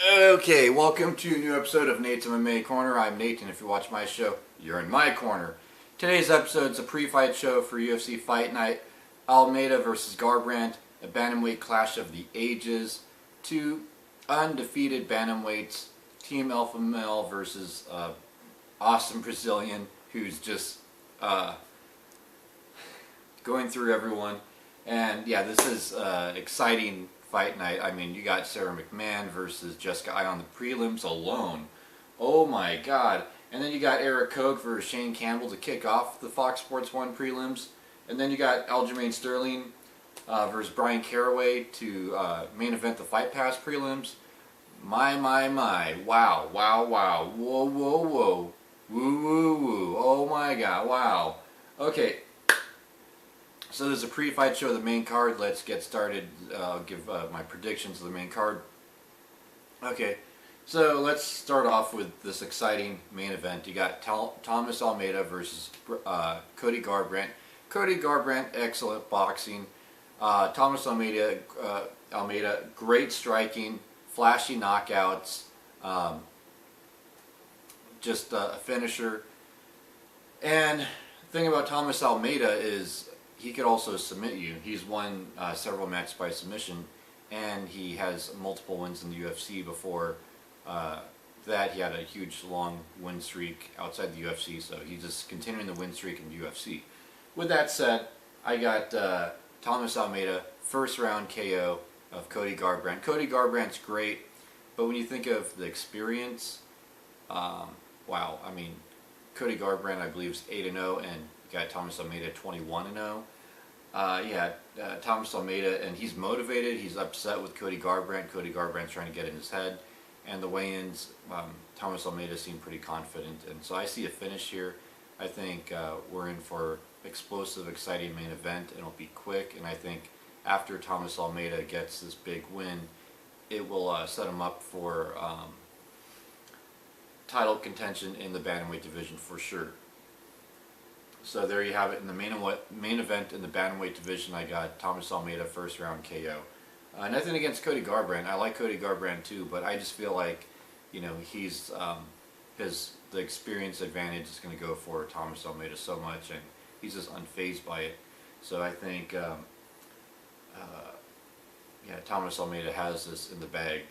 Okay, welcome to a new episode of Nate's MMA Corner. I'm Nate, and if you watch my show, you're in my corner. Today's episode is a pre-fight show for UFC Fight Night. Almeida versus Garbrandt, a bantamweight clash of the ages. Two undefeated bantamweights, Team Alpha Male versus awesome Brazilian who's just going through everyone. And yeah, this is exciting fight night. I mean, you got Sarah McMahon versus Jessica Eye on the prelims alone. Oh my god. And then you got Eric Koch versus Shane Campbell to kick off the Fox Sports 1 prelims. And then you got Aljamain Sterling versus Brian Caraway to main event the Fight Pass prelims. My. Wow. Whoa. Woo. Oh my god. Wow. Okay. So there's a pre-fight show of the main card. Let's get started. I'll give my predictions of the main card. Okay, so let's start off with this exciting main event. You got Thomas Almeida versus Cody Garbrandt. Cody Garbrandt, excellent boxing. Thomas Almeida, great striking, flashy knockouts, just a finisher. And the thing about Thomas Almeida is he could also submit you. He's won several matches by submission, and he has multiple wins in the UFC. Before that, he had a huge long win streak outside the UFC, so he's just continuing the win streak in the UFC. With that said, I got Thomas Almeida, first round KO of Cody Garbrandt. Cody Garbrandt's great, but when you think of the experience, wow, I mean, Cody Garbrandt, I believe, is 8-0, and you got Thomas Almeida 21-0. Thomas Almeida, and he's motivated. He's upset with Cody Garbrandt. Cody Garbrandt's trying to get in his head. And the weigh-ins, Thomas Almeida seemed pretty confident. And so I see a finish here. I think we're in for explosive, exciting main event. It'll be quick. And I think after Thomas Almeida gets this big win, it will set him up for title contention in the bantamweight division for sure. So there you have it. In the main event in the bantamweight division, I got Thomas Almeida, first round KO. Nothing against Cody Garbrandt. I like Cody Garbrandt too, but I just feel like, you know, he's the experience advantage is going to go for Thomas Almeida so much, and he's just unfazed by it. So I think, Thomas Almeida has this in the bag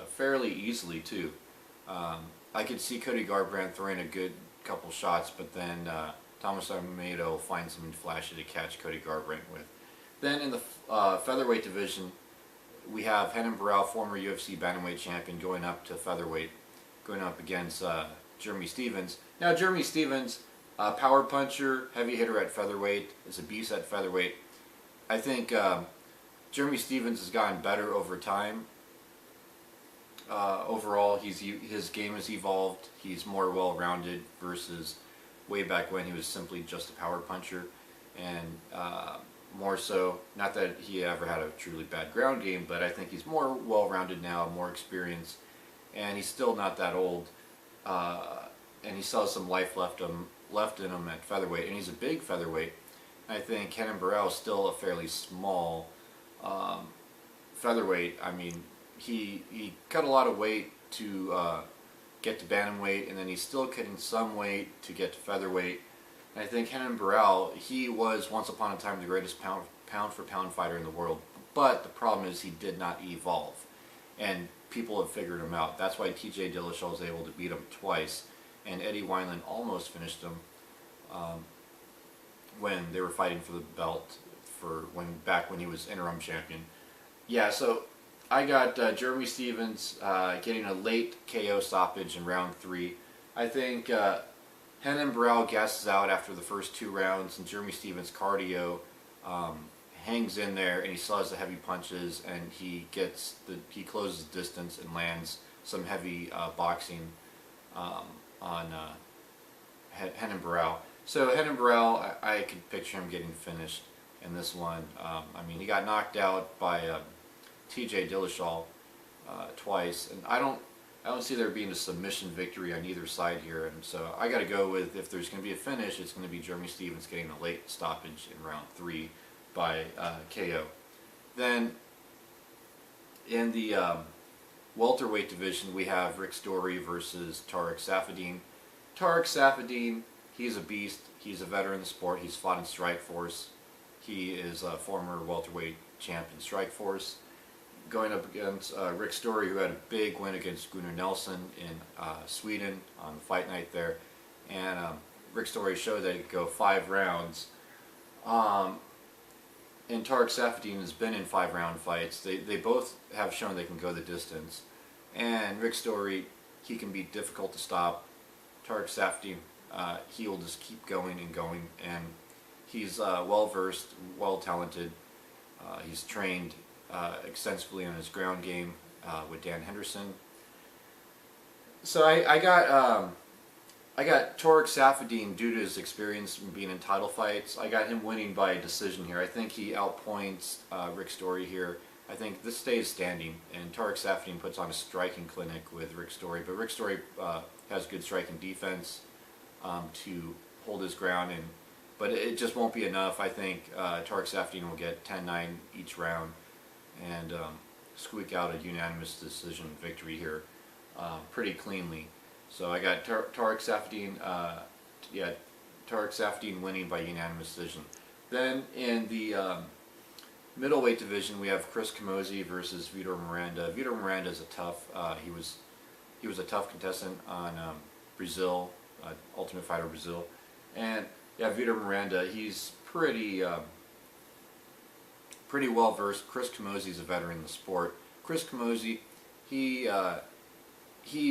fairly easily too. I could see Cody Garbrandt throwing a good couple shots, but then Thomas Almeida will find something flashy to catch Cody Garbrandt with. Then in the featherweight division, we have Renan Barão, former UFC bantamweight champion, going up to featherweight, going up against Jeremy Stephens. Now Jeremy Stephens, power puncher, heavy hitter at featherweight, is a beast at featherweight. I think Jeremy Stephens has gotten better over time. Overall, his game has evolved. He's more well-rounded versus way back when he was simply just a power puncher, and more so, not that he ever had a truly bad ground game, but I think he's more well-rounded now, more experienced, and he's still not that old, and he still has some life left in him at featherweight, and he's a big featherweight. I think Renan Barão is still a fairly small featherweight. I mean, he cut a lot of weight to get to bantamweight, and then he's still cutting some weight to get to featherweight. And I think Renan Barão, he was once upon a time the greatest pound for pound fighter in the world, but the problem is he did not evolve, and people have figured him out. That's why TJ Dillashaw was able to beat him twice, and Eddie Wineland almost finished him when they were fighting for the belt back when he was interim champion. Yeah, so I got Jeremy Stephens getting a late KO stoppage in round 3. I think Renan Barão gasses out after the first 2 rounds, and Jeremy Stephens' cardio hangs in there, and he still has the heavy punches, and he closes distance and lands some heavy boxing on Renan Barão. So Renan Barão, I could picture him getting finished in this one. I mean, he got knocked out by TJ Dillashaw twice, and I don't see there being a submission victory on either side here, and so I got to go with, if there's going to be a finish, it's going to be Jeremy Stephens getting a late stoppage in round 3 by KO. Then in the welterweight division, we have Rick Story versus Tariq Saffiedine. Tariq Saffiedine, he's a beast. He's a veteran in the sport. He's fought in Strikeforce. He is a former welterweight champ in Strikeforce. Going up against Rick Story, who had a big win against Gunnar Nelson in Sweden on the fight night there. And Rick Story showed that he could go 5 rounds. And Tariq Saffiedine has been in 5-round fights. They both have shown they can go the distance. And Rick Story, he can be difficult to stop. Tariq Saffiedine, he will just keep going and going. And he's well-versed, well-talented. He's trained extensively on his ground game with Dan Henderson. So I got Tariq Saffiedine due to his experience in being in title fights. I got him winning by decision here. I think he outpoints Rick Story here. I think this stays standing, and Tariq Saffiedine puts on a striking clinic with Rick Story. But Rick Story has good striking defense to hold his ground, but it just won't be enough. I think Tariq Saffiedine will get 10-9 each round and squeak out a unanimous decision victory here pretty cleanly. So I got Tariq Saffiedine, Tariq Saffiedine winning by unanimous decision. Then in the middleweight division, we have Chris Camozzi versus Vitor Miranda. Vitor Miranda is a tough. He was a tough contestant on Brazil, Ultimate Fighter Brazil, and yeah, Vitor Miranda. He's pretty well versed. Chris Camozzi is a veteran in the sport. Chris Camozzi, he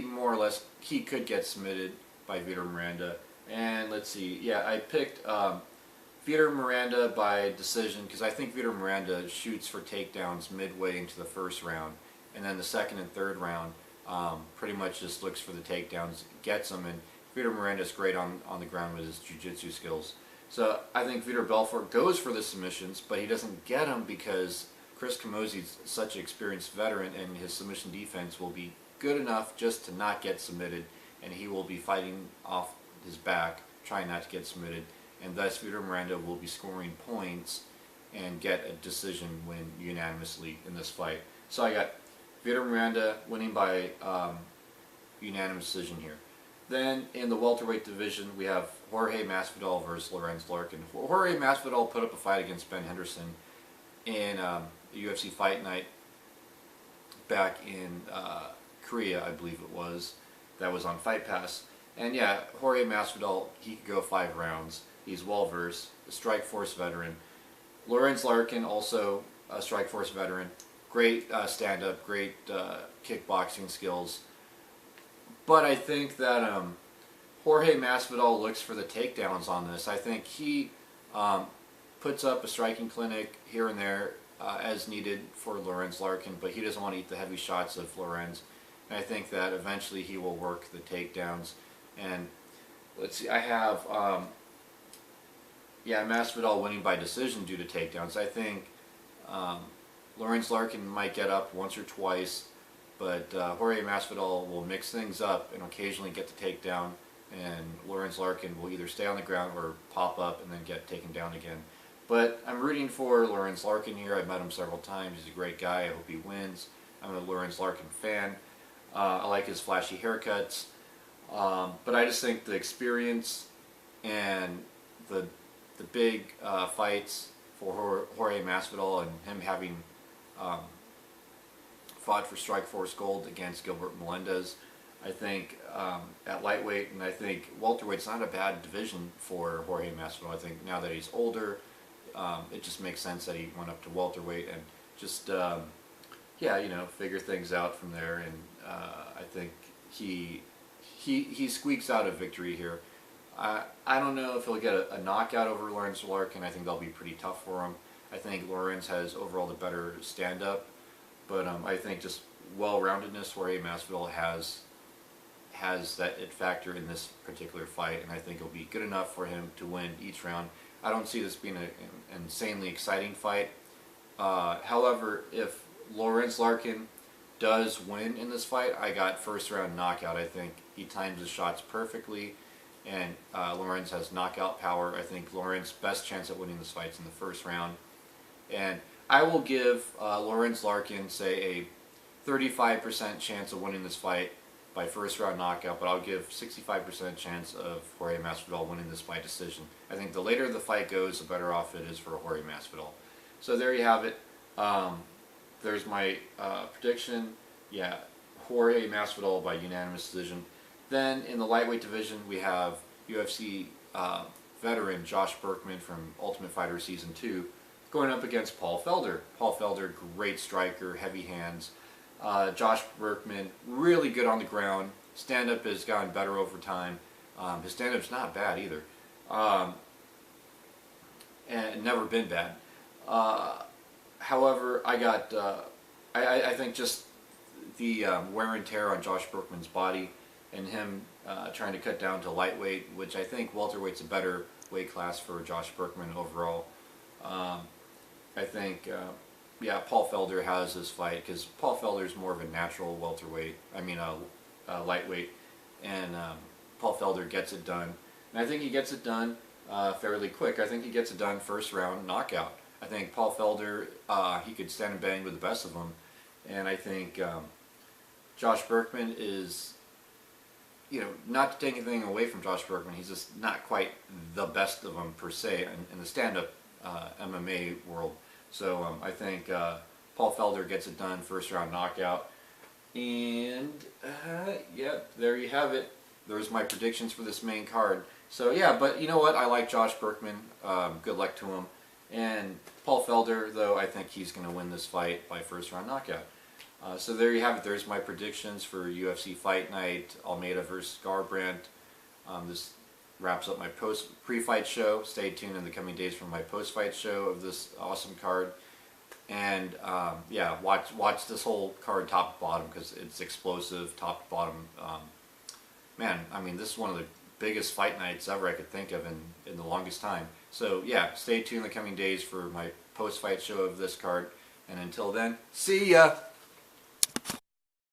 more or less, he could get submitted by Vitor Miranda. And let's see, yeah, I picked Vitor Miranda by decision because I think Vitor Miranda shoots for takedowns midway into the first round, and then the second and third round pretty much just looks for the takedowns, gets them, and Vitor Miranda is great on the ground with his jiu-jitsu skills. So I think Vitor Belfort goes for the submissions, but he doesn't get them because Chris Camozzi is such an experienced veteran, and his submission defense will be good enough just to not get submitted, and he will be fighting off his back, trying not to get submitted, and thus Vitor Miranda will be scoring points and get a decision win unanimously in this fight. So I got Vitor Miranda winning by unanimous decision here. Then in the welterweight division, we have Jorge Masvidal versus Lorenz Larkin. Jorge Masvidal put up a fight against Ben Henderson in the UFC Fight Night back in Korea, I believe it was. That was on Fight Pass. And yeah, Jorge Masvidal, he could go 5 rounds. He's well-versed, a Strikeforce veteran. Lorenz Larkin, also a Strikeforce veteran. Great stand-up, great kickboxing skills. But I think that Jorge Masvidal looks for the takedowns on this. I think he puts up a striking clinic here and there as needed for Lorenz Larkin, but he doesn't want to eat the heavy shots of Lorenz. And I think that eventually he will work the takedowns. And let's see, I have Masvidal winning by decision due to takedowns. I think Lorenz Larkin might get up once or twice, but Jorge Masvidal will mix things up and occasionally get the takedown, and Lorenz Larkin will either stay on the ground or pop up and then get taken down again. But I'm rooting for Lorenz Larkin here. I've met him several times. He's a great guy. I hope he wins. I'm a Lorenz Larkin fan. I like his flashy haircuts. But I just think the experience and the big fights for Jorge Masvidal, and him having fought for Strikeforce Gold against Gilbert Melendez, I think at lightweight, and I think welterweight's not a bad division for Jorge Masvidal. I think now that he's older, it just makes sense that he went up to welterweight and just figure things out from there. And I think he squeaks out a victory here. I don't know if he'll get a knockout over Lorenz Larkin. I think that'll be pretty tough for him. I think Lorenz has overall the better stand-up, but I think just well-roundedness, Jorge Masvidal has that it factor in this particular fight, and I think it'll be good enough for him to win each round. I don't see this being an insanely exciting fight. However, if Lorenz Larkin does win in this fight, I got first round knockout. I think he times his shots perfectly, and Lorenz has knockout power. I think Lorenz's best chance at winning this fight is in the first round. And I will give Lorenz Larkin, say, a 35% chance of winning this fight by first round knockout, but I'll give 65% chance of Jorge Masvidal winning this by decision. I think the later the fight goes, the better off it is for Jorge Masvidal. So there you have it. There's my prediction. Yeah, Jorge Masvidal by unanimous decision. Then in the lightweight division, we have UFC veteran Josh Berkman from Ultimate Fighter Season 2 going up against Paul Felder. Paul Felder, great striker, heavy hands. Josh Berkman, really good on the ground. Stand-up has gotten better over time. His stand-up's not bad either. And never been bad. However, I think just the wear and tear on Josh Berkman's body and him trying to cut down to lightweight, which I think welterweight's a better weight class for Josh Berkman overall. I think, yeah, Paul Felder has this fight because Paul Felder is more of a natural welterweight, lightweight, and Paul Felder gets it done. And I think he gets it done fairly quick. I think he gets it done first round knockout. I think Paul Felder, he could stand and bang with the best of them. And I think Josh Berkman is, not to take anything away from Josh Berkman, he's just not quite the best of them per se in the stand-up MMA world. So I think Paul Felder gets it done first round knockout. And yeah, there you have it. There's my predictions for this main card. So yeah, but you know what? I like Josh Berkman. Good luck to him. And Paul Felder, though, I think he's going to win this fight by first round knockout. So there you have it. There's my predictions for UFC Fight Night, Almeida versus Garbrandt. This wraps up my pre-fight show. Stay tuned in the coming days for my post-fight show of this awesome card. And yeah, watch this whole card top to bottom because it's explosive top to bottom. Man, I mean, this is one of the biggest fight nights ever I could think of in the longest time. So yeah, stay tuned in the coming days for my post-fight show of this card. And until then, see ya!